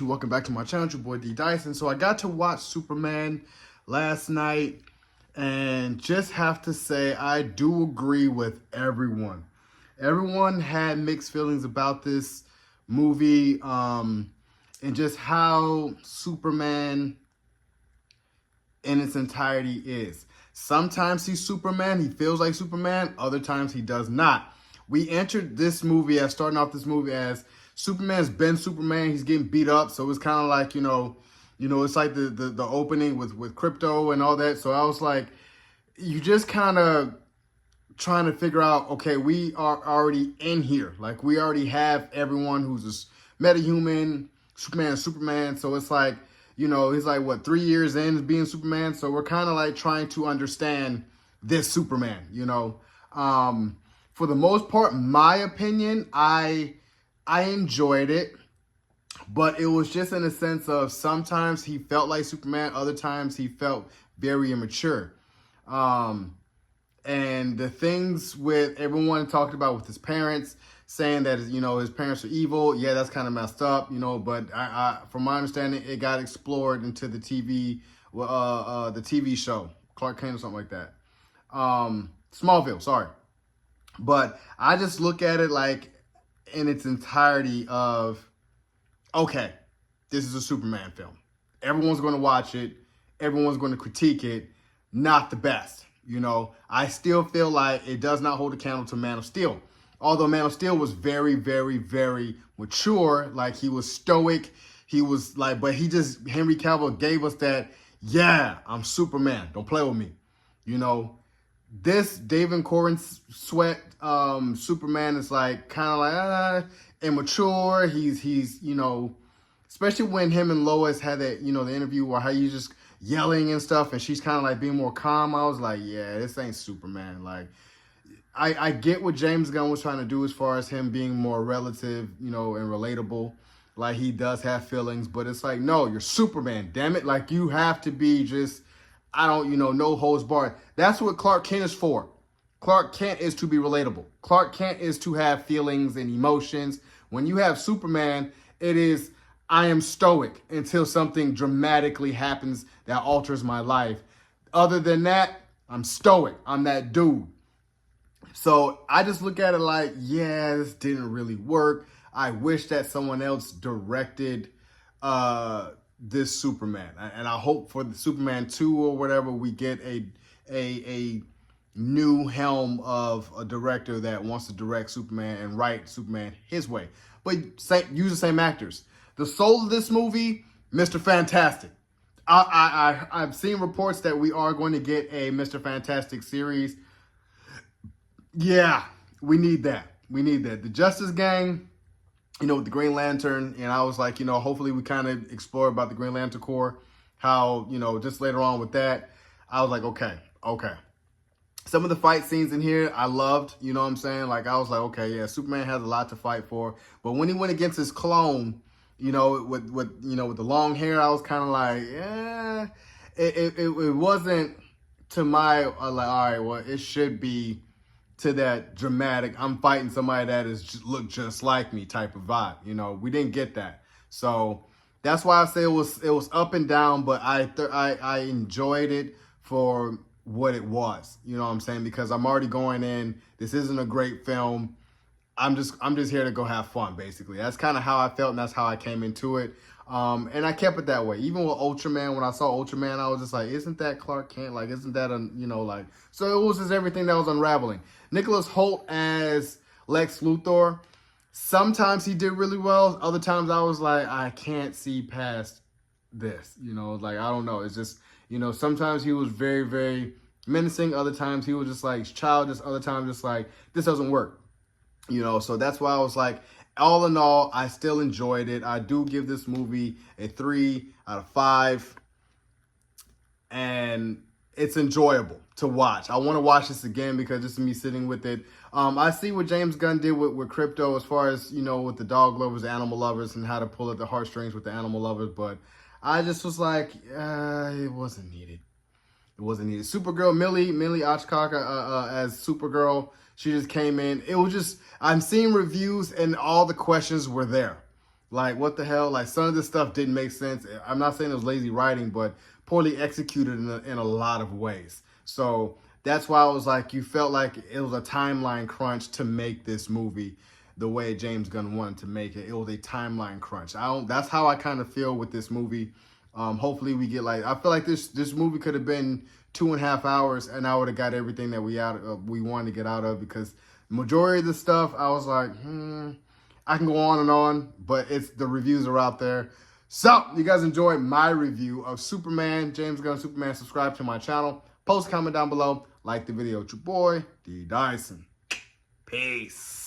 welcome back to my channel. It's your boy D Dyson. So I got to watch Superman last night, and just have to say I do agree with everyone. Everyone had mixed feelings about this movie, and just how Superman in its entirety is. Sometimes he's Superman, he feels like Superman, other times he does not. We entered this movie as starting off this movie as Superman's been Superman, he's getting beat up, so it's kind of like, it's like the opening with crypto and all that. So I was like, you just kind of trying to figure out, okay, we are already in here. Like, we already have everyone who's a metahuman, Superman. So it's like, he's like, what, 3 years in being Superman? So we're kind of like trying to understand this Superman, For the most part, my opinion, I enjoyed it, but it was just in a sense of sometimes he felt like Superman, other times he felt very immature. And the things with everyone talked about with his parents, saying that, his parents are evil. Yeah, that's kind of messed up, but I from my understanding, it got explored into the TV show, Clark Kent or something like that. Smallville, sorry. But I just look at it like in its entirety of, okay, this is a Superman film. Everyone's going to watch it. Everyone's going to critique it. Not the best. I still feel like it does not hold a candle to Man of Steel. Although Man of Steel was very, very, very mature. Like, he was stoic. He was like, but Henry Cavill gave us that, yeah, I'm Superman. Don't play with me. This David Corn Sweat Superman is like kind of like immature. He's especially when him and Lois had that, the interview where how you just yelling and stuff, and she's kind of like being more calm. I was like, yeah, this ain't Superman. Like, I get what James Gunn was trying to do as far as him being more relative, and relatable. Like, he does have feelings, but it's like, no, you're Superman, damn it. Like, you have to be just, no holds barred. That's what Clark Kent is for. Clark Kent is to be relatable. Clark Kent is to have feelings and emotions. When you have Superman, it is, I am stoic until something dramatically happens that alters my life. Other than that, I'm stoic. I'm that dude. So I just look at it like, yeah, this didn't really work. I wish that someone else directed this Superman. And I hope for the Superman 2 or whatever, we get a new helm of a director that wants to direct Superman and write Superman his way. But use the same actors. The soul of this movie, Mr. Fantastic. I've seen reports that we are going to get a Mr. Fantastic series. Yeah, we need that. We need that. The Justice Gang, with the Green Lantern, and I was like, hopefully we kind of explore about the Green Lantern Corps, how, just later on with that, I was like, okay. Some of the fight scenes in here, I loved, you know what I'm saying? Like, I was like, okay, yeah, Superman has a lot to fight for. But when he went against his clone, with the long hair, I was kind of like, yeah, it wasn't to my, like, all right, well, it should be to that dramatic, I'm fighting somebody that look just like me type of vibe. We didn't get that. So that's why I say it was up and down, but I enjoyed it for what it was. You know what I'm saying? Because I'm already going in, this isn't a great film. I'm just here to go have fun, basically. That's kind of how I felt, and that's how I came into it. And I kept it that way. Even with Ultraman, when I saw Ultraman, I was just like, isn't that Clark Kent? Like, isn't that, so it was just everything that was unraveling. Nicholas Hoult as Lex Luthor, sometimes he did really well. Other times I was like, I can't see past this. Like, I don't know. It's just, sometimes he was very, very menacing. Other times he was just like childish. Other times just like, this doesn't work. So that's why I was like, all in all, I still enjoyed it. I do give this movie a 3 out of 5. And it's enjoyable to watch. I want to watch this again because this is me sitting with it. I see what James Gunn did with crypto as far as, with the dog lovers, animal lovers, and how to pull at the heartstrings with the animal lovers. But I just was like, it wasn't needed. It wasn't needed. Supergirl, Millie Achkaka as Supergirl. She just came in. It was just, I'm seeing reviews and all the questions were there. Like, what the hell? Like, some of this stuff didn't make sense. I'm not saying it was lazy writing, but poorly executed in a lot of ways. So that's why I was like, you felt like it was a timeline crunch to make this movie the way James Gunn wanted to make it. It was a timeline crunch. That's how I kind of feel with this movie. Hopefully we get I feel like this movie could have been 2.5 hours, and I would have got everything that we wanted to get out of, because majority of the stuff I was like, I can go on and on, but the reviews are out there. So, you guys enjoyed my review of Superman, James Gunn Superman. Subscribe to my channel. Post a comment down below. Like the video. It's your boy, D. Dyson. Peace.